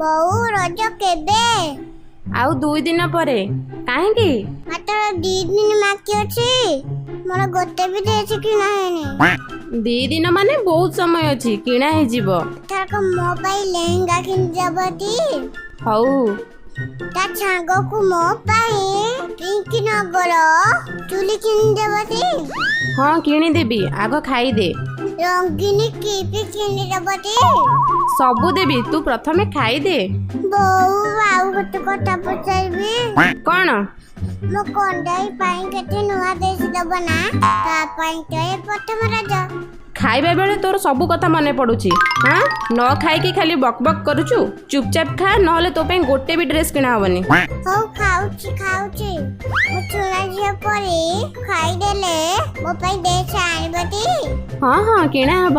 ବୋଉ ରଜ କେବେ? ଆଉ 2 ଦିନ ପରେ। କାହିଁକି? ମାତ୍ର 2 ଦିନ ବାକି ଅଛି। ମୋର ଗୋଟେ ବି ଡ୍ରେସ୍ କିଣା ହେଇନି। 2 ଦିନ ମାନେ ବହୁତ ସମୟ ଅଛି, କିଣା ହେଇଯିବ। ଏଥରକ ମୋ ପାଇଁ ଲେହେଙ୍ଗା କିଣିଦେବ ଟି? ହଉ। ତା ସାଙ୍ଗକୁ ମୋ ପାଇଁ ପିଙ୍କ ନଗର ଚୁଲି କିଣିଦେବ ଟି? ହଁ କିଣିଦେବି, ଆଗ ଖାଇଦେ। ରଙ୍ଗିନୀ କିପି କିଣିଦେବ ଟି? ସବୁ ଦେବି, ତୁ ପ୍ରଥମେ ଖାଇଦେ। ବୋଉ ଆଉ ଗୋଟେ କଥା ପଚାରିବି। କ'ଣ? ମୋ କଣ୍ଡାଇ ପାଇଁ କେତେ ନୂଆ ଡ୍ରେସ୍ ଦେବ ନା? ତା ପାଇଁ ତ ଏ ପ୍ରଥମ ରଜ। ଖାଇବା ବେଳେ ତୋର ସବୁ କଥା ମନେ ପଡୁଛି। ହଁ, ନ ଖାଇକି ଖାଲି ବକ୍ ବକ୍ କରୁଛୁ। ଚୁପଚାପ ଖା, ନହେଲେ ତୋ ପାଇଁ ଗୋଟେ ବି ଡ୍ରେସ୍ କିଣା ହବନି। ହଉ ଖାଉଛି। ମୁଁ ଚୁଣା ଝିଅ ପରି ଖାଇଦେଲେ ମୋ ପାଇଁ ଡ୍ରେସ୍ ଆଣିବ ଟି? ହଁ କିଣା ହବ।